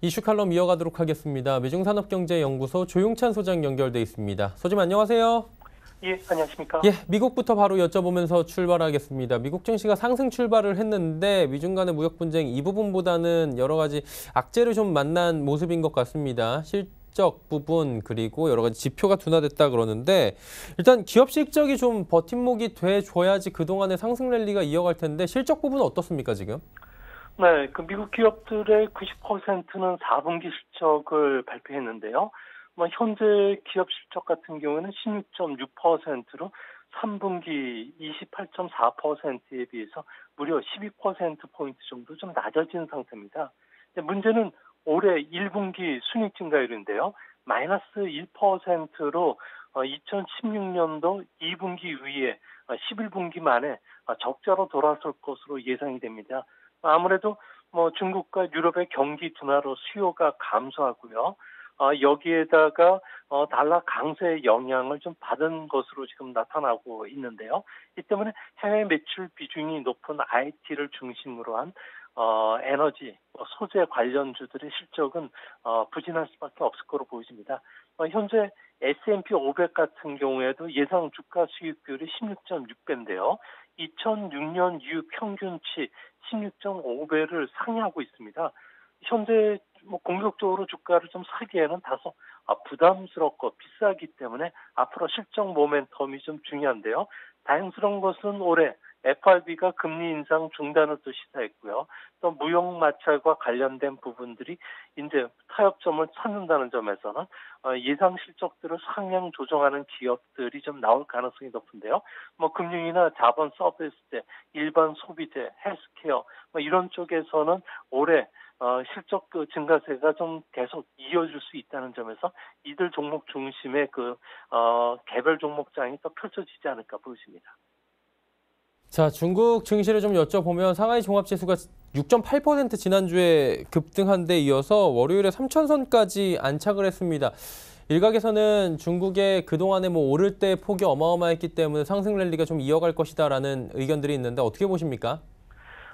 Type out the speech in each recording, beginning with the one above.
이슈 칼럼 이어가도록 하겠습니다. 미중산업경제연구소 조용찬 소장 연결돼 있습니다. 소장 안녕하세요. 예, 안녕하십니까? 예, 미국부터 바로 여쭤보면서 출발하겠습니다. 미국 증시가 상승 출발을 했는데 미중 간의 무역 분쟁 이 부분보다는 여러 가지 악재를 좀 만난 모습인 것 같습니다. 실적 부분 그리고 여러 가지 지표가 둔화됐다 그러는데 일단 기업 실적이 좀 버팀목이 돼줘야지 그동안의 상승 랠리가 이어갈 텐데 실적 부분은 어떻습니까 지금? 네, 그 미국 기업들의 90%는 4분기 실적을 발표했는데요. 현재 기업 실적 같은 경우에는 16.6%로 3분기 28.4%에 비해서 무려 12%포인트 정도 좀 낮아진 상태입니다. 문제는 올해 1분기 순이익 증가율인데요. 마이너스 1%로 2016년도 2분기 위에 11분기 만에 적자로 돌아설 것으로 예상이 됩니다. 아무래도 중국과 유럽의 경기 둔화로 수요가 감소하고요. 여기에다가 달러 강세의 영향을 좀 받은 것으로 지금 나타나고 있는데요. 이 때문에 해외 매출 비중이 높은 IT를 중심으로 한 에너지, 소재 관련주들의 실적은 부진할 수밖에 없을 거로 보여집니다. 현재 S&P 500 같은 경우에도 예상 주가 수익 비율이 16.6배인데요. 2006년 이후 평균치 16.5배를 상회하고 있습니다. 현재 공격적으로 주가를 좀 사기에는 다소 부담스럽고 비싸기 때문에 앞으로 실적 모멘텀이 좀 중요한데요. 다행스러운 것은 올해 FRB가 금리 인상 중단을 또 시사했고요. 또 무역 마찰과 관련된 부분들이 이제 타협점을 찾는다는 점에서는 예상 실적들을 상향 조정하는 기업들이 좀 나올 가능성이 높은데요. 금융이나 자본 서비스재, 일반 소비재, 헬스케어 이런 쪽에서는 올해 실적 증가세가 좀 계속 이어질 수 있다는 점에서 이들 종목 중심의 개별 종목장이 또 펼쳐지지 않을까 보입니다. 자, 중국 증시를 좀 여쭤보면 상하이 종합지수가 6.8% 지난주에 급등한 데 이어서 월요일에 3천선까지 안착을 했습니다. 일각에서는 중국의 그동안에 오를 때 폭이 어마어마했기 때문에 상승 랠리가 좀 이어갈 것이다라는 의견들이 있는데 어떻게 보십니까?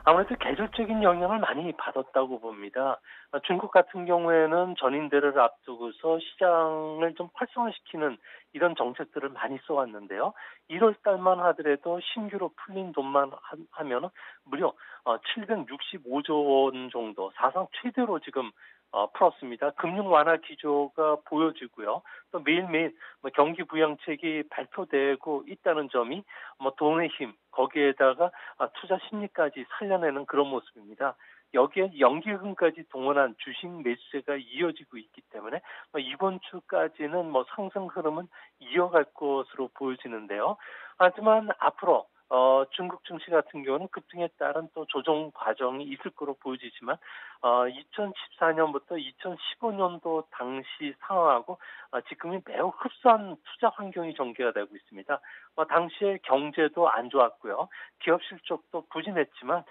아무래도 계절적인 영향을 많이 받았다고 봅니다. 중국 같은 경우에는 전인대를 앞두고서 시장을 좀 활성화시키는 이런 정책들을 많이 써왔는데요. 1월 달만 하더라도 신규로 풀린 돈만 하면 무려 765조 원 정도 사상 최대로 지금 풀었습니다. 금융 완화 기조가 보여지고요. 또 매일매일 경기 부양책이 발표되고 있다는 점이 돈의 힘, 거기에다가 투자 심리까지 살려내는 그런 모습입니다. 여기에 연기금까지 동원한 주식 매수세가 이어지고 있기 때문에 이번 주까지는 상승 흐름은 이어갈 것으로 보여지는데요. 하지만 앞으로 중국 증시 같은 경우는 급등에 따른 또 조정 과정이 있을 거로 보여지지만 2014년부터 2015년도 당시 상황하고 지금이 매우 흡사한 투자 환경이 전개가 되고 있습니다. 당시에 경제도 안 좋았고요. 기업 실적도 부진했지만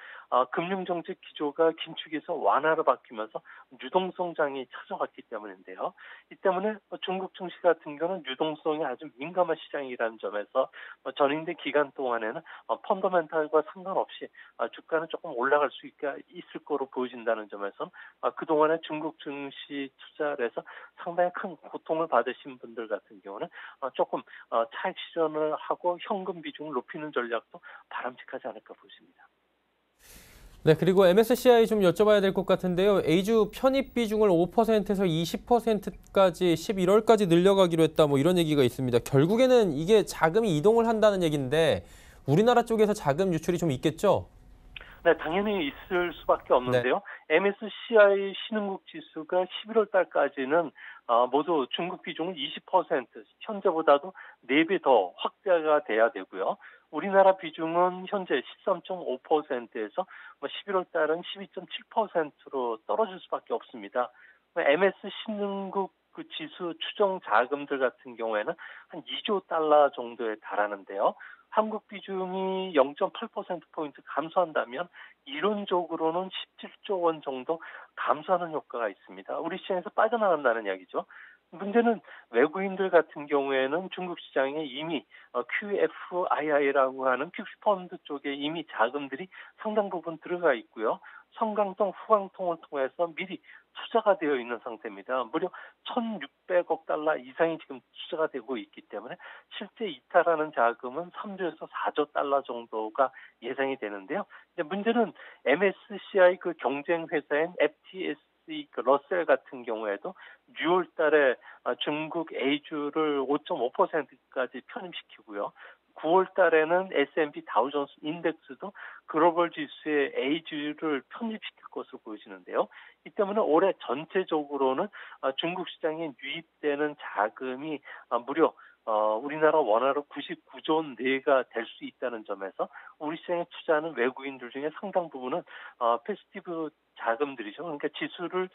금융정책 기조가 긴축에서 완화로 바뀌면서 유동성장이 찾아왔기 때문인데요. 이 때문에 중국 증시 같은 경우는 유동성이 아주 민감한 시장이라는 점에서 전인대 기간 동안에는 펀더멘탈과 상관없이 주가는 조금 올라갈 수 있을 거로 보여진다는 점에서 그동안에 중국 증시 투자를 해서 상당히 큰 고통을 받으신 분들 같은 경우는 조금 차익 실현을 하고 현금 비중을 높이는 전략도 바람직하지 않을까 보십니다. 네, 그리고 MSCI 좀 여쭤봐야 될 것 같은데요. A주 편입 비중을 5%에서 20%까지 11월까지 늘려가기로 했다. 이런 얘기가 있습니다. 결국에는 이게 자금이 이동을 한다는 얘기인데 우리나라 쪽에서 자금 유출이 좀 있겠죠? 네, 당연히 있을 수밖에 네. 없는데요. MSCI 신흥국 지수가 11월 달까지는 모두 중국 비중은 20%, 현재보다도 4배 더 확대가 돼야 되고요. 우리나라 비중은 현재 13.5%에서 11월 달은 12.7%로 떨어질 수밖에 없습니다. MS 신흥국 그 지수 추정 자금들 같은 경우에는 한 2조 달러 정도에 달하는데요. 한국 비중이 0.8%포인트 감소한다면 이론적으로는 17조 원 정도 감소하는 효과가 있습니다. 우리 시장에서 빠져나간다는 이야기죠. 문제는 외국인들 같은 경우에는 중국 시장에 이미 QFII라고 하는 퓨처펀드 쪽에 이미 자금들이 상당 부분 들어가 있고요. 성강통, 후강통을 통해서 미리 투자가 되어 있는 상태입니다. 무려 1,600억 달러 이상이 지금 투자가 되고 있기 때문에 실제 이탈하는 자금은 3조에서 4조 달러 정도가 예상이 되는데요. 이제 문제는 MSCI 그 경쟁 회사인 FTSE 그 러셀 같은 경우에도 6월 달에 중국 A주를 5.5%까지 편입시키고요. 9월 달에는 S&P 다우존스 인덱스도 글로벌 지수의 A주를 편입시킬 것으로 보여지는데요. 이 때문에 올해 전체적으로는 중국 시장에 유입되는 자금이 무려 우리나라 원화로 99조 원 내가 될 수 있다는 점에서 우리 시장에 투자하는 외국인들 중에 상당 부분은 패시티브 자금들이죠. 그러니까 지수를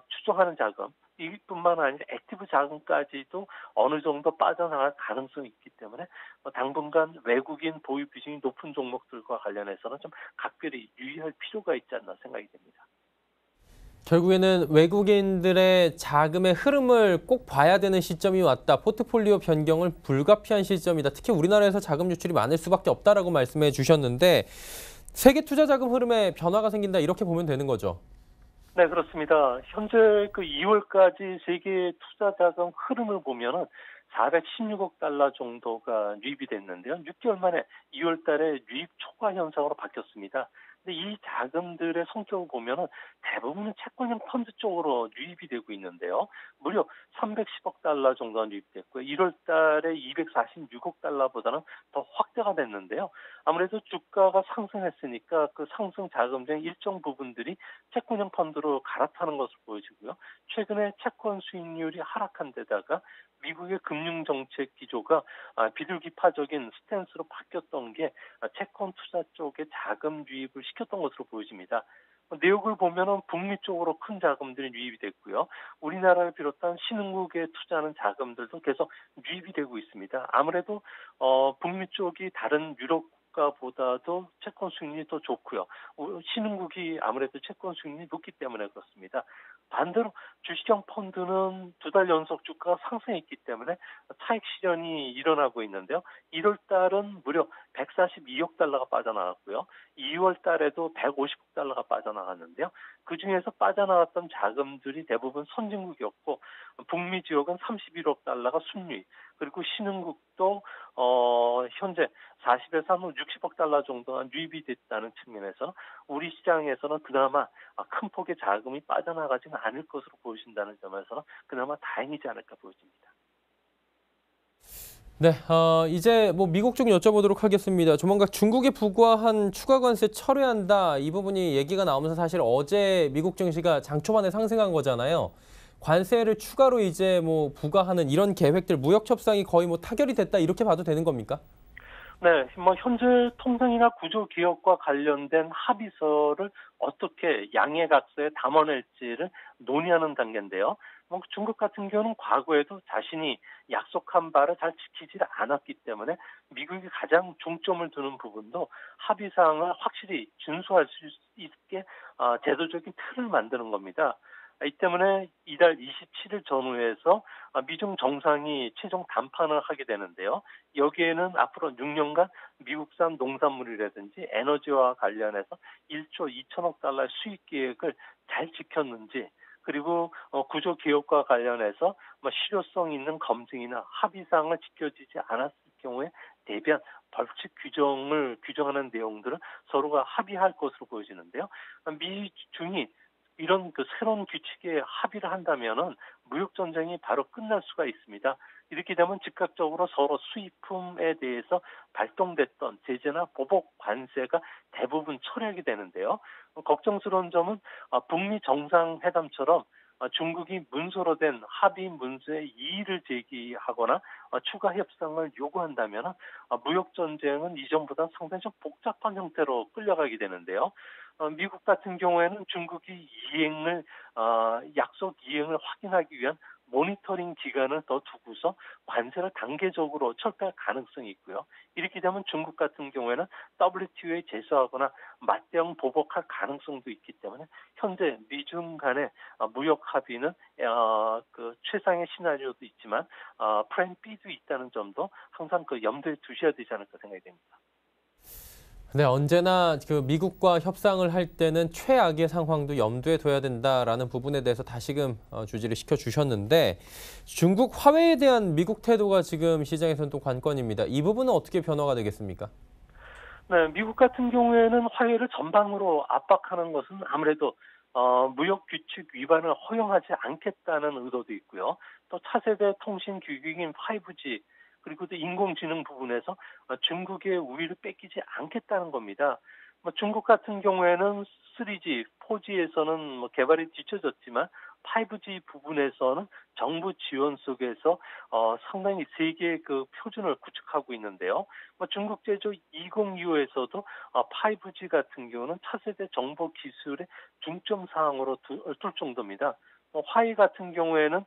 추종하는 자금, 이뿐만 아니라 액티브 자금까지도 어느 정도 빠져나갈 가능성이 있기 때문에 당분간 외국인 보유 비중이 높은 종목들과 관련해서는 좀 각별히 유의할 필요가 있지 않나 생각이 됩니다. 결국에는 외국인들의 자금의 흐름을 꼭 봐야 되는 시점이 왔다. 포트폴리오 변경을 불가피한 시점이다. 특히 우리나라에서 자금 유출이 많을 수밖에 없다라고 말씀해 주셨는데 세계 투자 자금 흐름에 변화가 생긴다 이렇게 보면 되는 거죠. 네, 그렇습니다. 현재 그 2월까지 세계 투자 자금 흐름을 보면은 416억 달러 정도가 유입이 됐는데요. 6개월 만에 2월 달에 유입 초과 현상으로 바뀌었습니다. 근데 이 자금들의 성격을 보면은 대부분은 채권형 펀드 쪽으로 유입이 되고 있는데요. 무려 310억 달러 정도가 유입됐고요. 1월 달에 246억 달러보다는 더 확대가 됐는데요. 아무래도 주가가 상승했으니까 그 상승 자금 중 일정 부분들이 채권형 펀드로 갈아타는 것으로 보여지고요. 최근에 채권 수익률이 하락한 데다가 미국의 금융정책 기조가 비둘기파적인 스탠스로 바뀌었던 게 채권 투자 쪽에 자금 유입을 시켰던 것으로 보여집니다. 내역을 보면은 북미 쪽으로 큰 자금들이 유입이 됐고요. 우리나라를 비롯한 신흥국에 투자하는 자금들도 계속 유입이 되고 있습니다. 아무래도 북미 쪽이 다른 유럽 국가보다도 채권 수익률이 더 좋고요. 신흥국이 아무래도 채권 수익률이 높기 때문에 그렇습니다. 반대로 주식형 펀드는 2달 연속 주가가 상승했기 때문에 차익 실현이 일어나고 있는데요. 1월 달은 무려 142억 달러가 빠져나갔고요. 2월 달에도 150억 달러가 빠져나갔는데요. 그중에서 빠져나갔던 자금들이 대부분 선진국이었고 북미 지역은 31억 달러가 순유입, 그리고 신흥국도 현재 40에서 한 60억 달러 정도가 유입이 됐다는 측면에서 우리 시장에서는 그나마 큰 폭의 자금이 빠져나가지는 않을 것으로 보여진다는 점에서는 그나마 다행이지 않을까 보여집니다. 네, 이제 뭐 미국 쪽 여쭤보도록 하겠습니다. 조만간 중국에 부과한 추가 관세 철회한다. 이 부분이 얘기가 나오면서 사실 어제 미국 증시가 장 초반에 상승한 거잖아요. 관세를 추가로 이제 뭐 부과하는 이런 계획들, 무역 협상이 거의 뭐 타결이 됐다 이렇게 봐도 되는 겁니까? 네, 뭐 현재 통상이나 구조 개혁과 관련된 합의서를 어떻게 양해각서에 담아낼지를 논의하는 단계인데요. 뭐 중국 같은 경우는 과거에도 자신이 약속한 바를 잘 지키지 않았기 때문에 미국이 가장 중점을 두는 부분도 합의 사항을 확실히 준수할 수 있게 제도적인 틀을 만드는 겁니다. 이 때문에 이달 27일 전후에서 미중 정상이 최종 담판을 하게 되는데요. 여기에는 앞으로 6년간 미국산 농산물이라든지 에너지와 관련해서 1조 2천억 달러의 수익 계획을 잘 지켰는지, 그리고 구조 개혁과 관련해서 실효성 있는 검증이나 합의사항을 지켜지지 않았을 경우에 대비한 벌칙 규정을 규정하는 내용들을 서로가 합의할 것으로 보여지는데요. 미중이 이런 그 새로운 규칙에 합의를 한다면은 무역 전쟁이 바로 끝날 수가 있습니다. 이렇게 되면 즉각적으로 서로 수입품에 대해서 발동됐던 제재나 보복 관세가 대부분 철회하게 되는데요. 걱정스러운 점은 북미 정상회담처럼 중국이 문서로 된 합의 문서에 이의를 제기하거나 추가 협상을 요구한다면 무역 전쟁은 이전보다 상당히 좀 복잡한 형태로 끌려가게 되는데요. 미국 같은 경우에는 중국이 약속 이행을 확인하기 위한 모니터링 기간을 더 두고서 관세를 단계적으로 철폐할 가능성이 있고요. 이렇게 되면 중국 같은 경우에는 WTO에 제소하거나 맞대응 보복할 가능성도 있기 때문에 현재 미중 간의 무역 합의는 그 최상의 시나리오도 있지만 플랜 B도 있다는 점도 항상 그 염두에 두셔야 되지 않을까 생각이 됩니다. 네, 언제나 그 미국과 협상을 할 때는 최악의 상황도 염두에 둬야 된다라는 부분에 대해서 다시금 주지를 시켜주셨는데 중국 화웨이에 대한 미국 태도가 지금 시장에서는 또 관건입니다. 이 부분은 어떻게 변화가 되겠습니까? 네, 미국 같은 경우에는 화해를 전방으로 압박하는 것은 아무래도 무역 규칙 위반을 허용하지 않겠다는 의도도 있고요. 또 차세대 통신 기기인 5G 그리고 또 인공지능 부분에서 중국의 우위를 뺏기지 않겠다는 겁니다. 뭐 중국 같은 경우에는 3G, 4G에서는 뭐 개발이 뒤처졌지만 5G 부분에서는 정부 지원 속에서 상당히 세계의 그 표준을 구축하고 있는데요. 뭐 중국 제조 2025에서도 5G 같은 경우는 차세대 정보 기술의 중점 사항으로 둘 정도입니다. 화웨이 같은 경우에는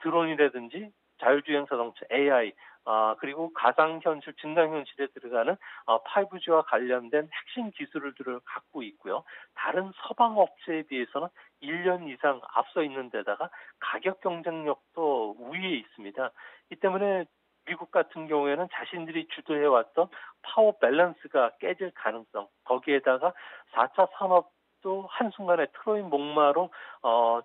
드론이라든지 자율주행 자동차 AI 그리고 가상현실, 증강현실에 들어가는 5G와 관련된 핵심 기술들을 갖고 있고요. 다른 서방 업체에 비해서는 1년 이상 앞서 있는 데다가 가격 경쟁력도 우위에 있습니다. 이 때문에 미국 같은 경우에는 자신들이 주도해왔던 파워 밸런스가 깨질 가능성, 거기에다가 4차 산업도 한순간에 트로이 목마로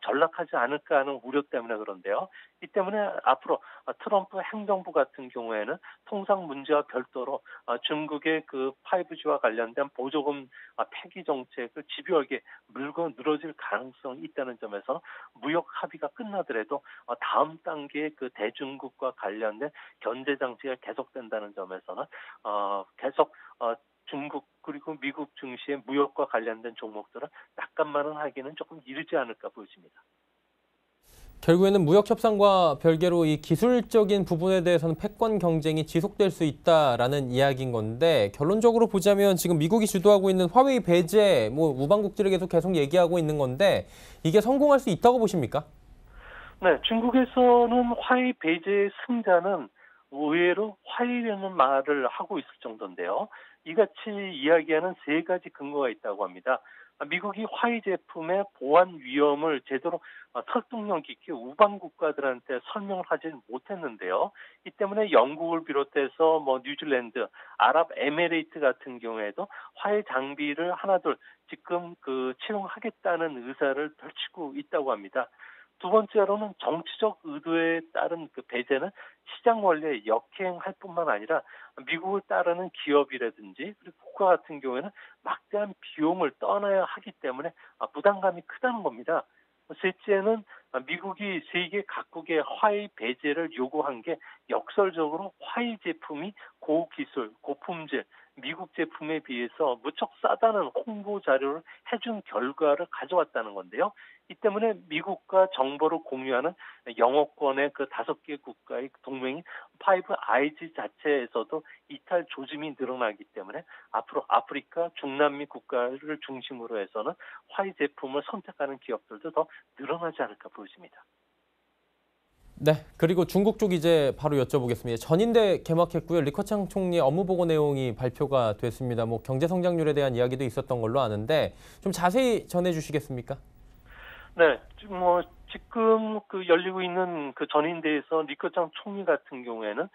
전락하지 않을까 하는 우려 때문에 그런데요. 이 때문에 앞으로 트럼프 행정부 같은 경우에는 통상 문제와 별도로 중국의 그 5G와 관련된 보조금 폐기 정책을 집요하게 물고 늘어질 가능성이 있다는 점에서 무역 합의가 끝나더라도 다음 단계의 그 대중국과 관련된 견제 장치가 계속된다는 점에서는 계속 중국 그리고 미국 증시의 무역과 관련된 종목들은 낙관만은 하기는 조금 이르지 않을까 보여집니다. 결국에는 무역 협상과 별개로 이 기술적인 부분에 대해서는 패권 경쟁이 지속될 수 있다라는 이야기인 건데 결론적으로 보자면 지금 미국이 주도하고 있는 화웨이 배제, 뭐 우방국들에게도 계속 얘기하고 있는 건데 이게 성공할 수 있다고 보십니까? 네, 중국에서는 화웨이 배제의 승자는 의외로 화웨이라는 말을 하고 있을 정도인데요. 이같이 이야기하는 세 가지 근거가 있다고 합니다. 미국이 화웨이 제품의 보안 위험을 제대로 설득력 있게 우방 국가들한테 설명을 하지 못했는데요. 이 때문에 영국을 비롯해서 뭐 뉴질랜드, 아랍에미레이트 같은 경우에도 화웨이 장비를 하나둘 지금 그 채용하겠다는 의사를 펼치고 있다고 합니다. 두 번째로는 정치적 의도에 따른 그 배제는 시장 원리에 역행할 뿐만 아니라 미국을 따르는 기업이라든지 그리고 국가 같은 경우에는 막대한 비용을 떠나야 하기 때문에 부담감이 크다는 겁니다. 셋째는 미국이 세계 각국의 화웨이 배제를 요구한 게 역설적으로 화웨이 제품이 고기술, 고품질, 미국 제품에 비해서 무척 싸다는 홍보 자료를 해준 결과를 가져왔다는 건데요. 이 때문에 미국과 정보를 공유하는 영어권의 그 5개 국가의 동맹인 파이브 아이즈 자체에서도 이탈 조짐이 늘어나기 때문에 앞으로 아프리카, 중남미 국가를 중심으로 해서는 화웨이 제품을 선택하는 기업들도 더 늘어나지 않을까 보여집니다. 네, 그리고 중국 쪽 이제 바로 여쭤보겠습니다. 전인대 개막했고요. 리커창 총리 업무 보고 내용이 발표가 됐습니다. 뭐 경제 성장률에 대한 이야기도 있었던 걸로 아는데 좀 자세히 전해 주시겠습니까? 네, 지금 그 열리고 있는 그 전인대에서 리커창 총리 같은 경우에는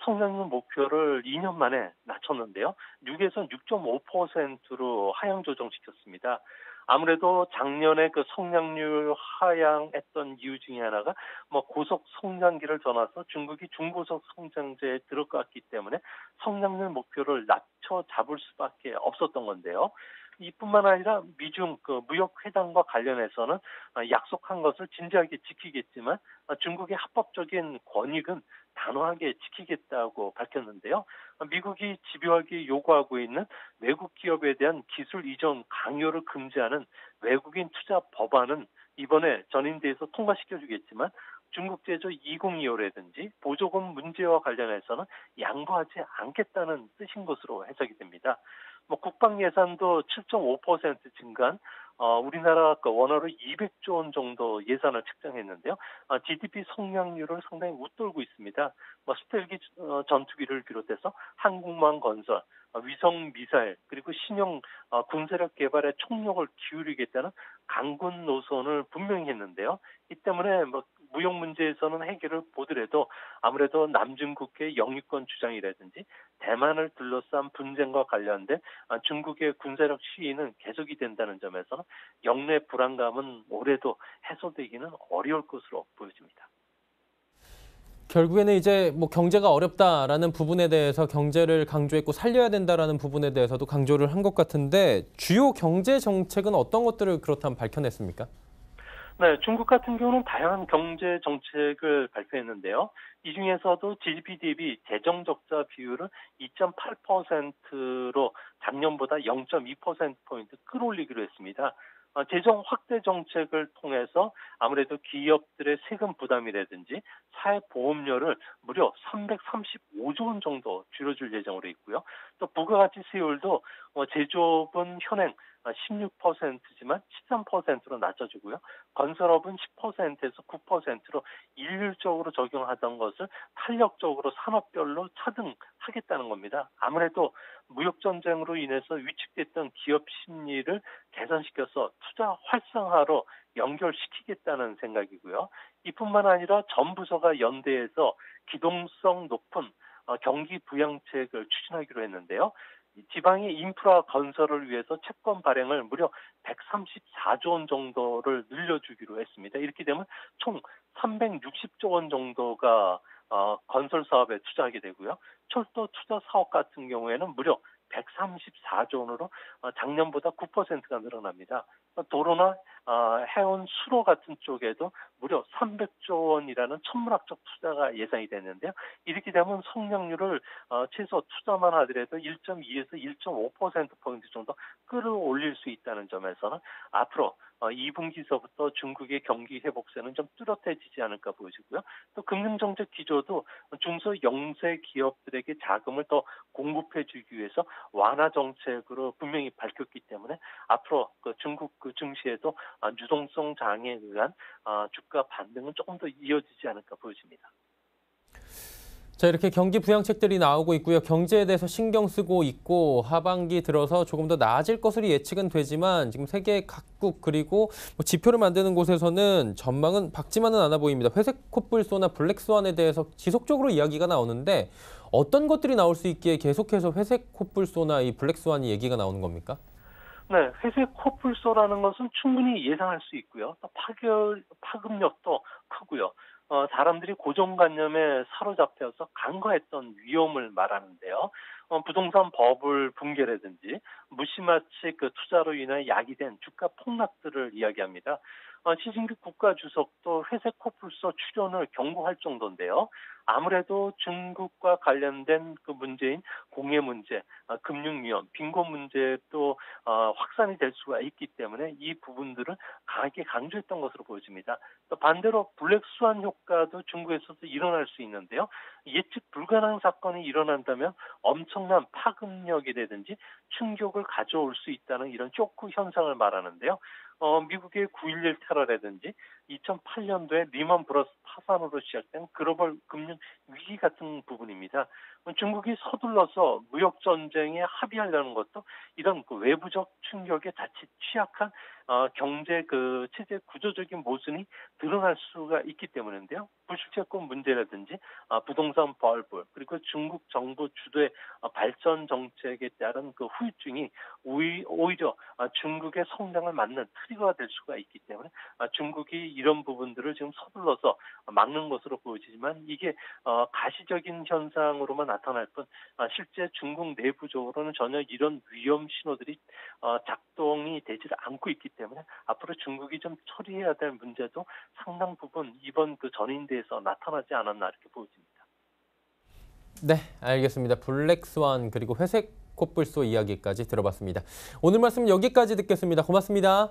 성장률 목표를 2년 만에 낮췄는데요. 6에서 6.5%로 하향 조정시켰습니다. 아무래도 작년에 그 성장률 하향했던 이유 중에 하나가 뭐 고속 성장기를 전해서 중국이 중고속 성장제에 들어갔기 때문에 성장률 목표를 낮춰 잡을 수밖에 없었던 건데요. 이뿐만 아니라 미중 그 무역 회담과 관련해서는 약속한 것을 진지하게 지키겠지만 중국의 합법적인 권익은 단호하게 지키겠다고 밝혔는데요. 미국이 집요하게 요구하고 있는 외국 기업에 대한 기술 이전 강요를 금지하는 외국인 투자 법안은 이번에 전인대에서 통과시켜주겠지만 중국 제조 2025라든지 보조금 문제와 관련해서는 양보하지 않겠다는 뜻인 것으로 해석이 됩니다. 뭐 국방 예산도 7.5% 증가한 우리나라 그 원화로 200조 원 정도 예산을 책정했는데요. GDP 성장률을 상당히 웃돌고 있습니다. 뭐 스텔기 전투기를 비롯해서 항공모함 건설, 위성 미사일 그리고 신형 군사력 개발에 총력을 기울이겠다는 강군 노선을 분명히 했는데요. 이 때문에 뭐 무역 문제에서는 해결을 보더라도 아무래도 남중국해 영유권 주장이라든지 대만을 둘러싼 분쟁과 관련된 중국의 군사력 시위는 계속이 된다는 점에서는 영내 불안감은 올해도 해소되기는 어려울 것으로 보여집니다. 결국에는 이제 뭐 경제가 어렵다라는 부분에 대해서 경제를 강조했고 살려야 된다라는 부분에 대해서도 강조를 한 것 같은데 주요 경제 정책은 어떤 것들을 그렇다면 밝혀냈습니까? 네, 중국 같은 경우는 다양한 경제 정책을 발표했는데요. 이 중에서도 GDP 대비 재정 적자 비율을 2.8%로 작년보다 0.2%포인트 끌어올리기로 했습니다. 재정 확대 정책을 통해서 아무래도 기업들의 세금 부담이라든지 사회보험료를 무려 335조 원 정도 줄여줄 예정으로 있고요. 또 부가가치세율도 제조업은 현행 16%지만 13%로 낮춰주고요. 건설업은 10%에서 9%로 일률적으로 적용하던 것을 탄력적으로 산업별로 차등하겠다는 겁니다. 아무래도 무역전쟁으로 인해서 위축됐던 기업 심리를 개선시켜서 투자 활성화로 연결시키겠다는 생각이고요. 이뿐만 아니라 전 부서가 연대해서 기동성 높은 경기 부양책을 추진하기로 했는데요. 지방의 인프라 건설을 위해서 채권 발행을 무려 134조 원 정도를 늘려주기로 했습니다. 이렇게 되면 총 360조 원 정도가 건설 사업에 투자하게 되고요. 철도 투자 사업 같은 경우에는 무려 134조 원으로 작년보다 9%가 늘어납니다. 도로나 해운 수로 같은 쪽에도 무려 300조 원이라는 천문학적 투자가 예상이 됐는데요. 이렇게 되면 성장률을 최소 투자만 하더라도 1.2에서 1.5%포인트 정도 끌어올릴 수 있다는 점에서는 앞으로 2분기서부터 중국의 경기 회복세는 좀 뚜렷해지지 않을까 보여지고요. 또 금융정책 기조도 중소 영세 기업들에게 자금을 더 공급해주기 위해서 완화 정책으로 분명히 밝혔기 때문에 앞으로 중국 증시에도 유동성 장애에 의한 주가 반등은 조금 더 이어지지 않을까 보여집니다. 자, 이렇게 경기 부양책들이 나오고 있고요. 경제에 대해서 신경 쓰고 있고 하반기 들어서 조금 더 나아질 것으로 예측은 되지만 지금 세계 각국 그리고 뭐 지표를 만드는 곳에서는 전망은 밝지만은 않아 보입니다. 회색 코뿔소나 블랙스완에 대해서 지속적으로 이야기가 나오는데 어떤 것들이 나올 수 있기에 계속해서 회색 코뿔소나 이 블랙스완이 얘기가 나오는 겁니까? 네, 회색 코뿔소라는 것은 충분히 예상할 수 있고요. 또 파급력도 크고요. 사람들이 고정관념에 사로잡혀서 간과했던 위험을 말하는데요. 부동산 버블 붕괴라든지 무시마치 그 투자로 인해 야기된 주가 폭락들을 이야기합니다. 시진핑 국가주석도 회색 코뿔소 출현을 경고할 정도인데요. 아무래도 중국과 관련된 그 문제인 공해 문제, 금융 위험, 빈곤 문제도 확산이 될 수가 있기 때문에 이 부분들을 강하게 강조했던 것으로 보여집니다. 또 반대로 블랙스완 효과도 중국에서도 일어날 수 있는데요. 예측 불가능한 사건이 일어난다면 엄청난 파급력이라든지 충격을 가져올 수 있다는 이런 쇼크 현상을 말하는데요. 미국의 9.11 테러라든지 2008년도에 리먼 브러스 파산으로 시작된 글로벌 금융 위기 같은 부분입니다. 중국이 서둘러서 무역 전쟁에 합의하려는 것도 이런 그 외부적 충격에 자칫 취약한 경제 그 체제 구조적인 모순이 드러날 수가 있기 때문인데요. 부실채권 문제라든지 부동산 버블 그리고 중국 정부 주도의 발전 정책에 따른 그 후유증이 오히려 중국의 성장을 막는 트리거가 될 수가 있기 때문에 중국이 이런 부분들을 지금 서둘러서 막는 것으로 보여지지만 이게 가시적인 현상으로만 나타날 뿐 실제 중국 내부적으로는 전혀 이런 위험 신호들이 작동이 되지 않고 있기 때문에 앞으로 중국이 좀 처리해야 될 문제도 상당 부분 이번 그 전인대에서 나타나지 않았나 이렇게 보여집니다. 네, 알겠습니다. 블랙스완 그리고 회색 코뿔소 이야기까지 들어봤습니다. 오늘 말씀 여기까지 듣겠습니다. 고맙습니다.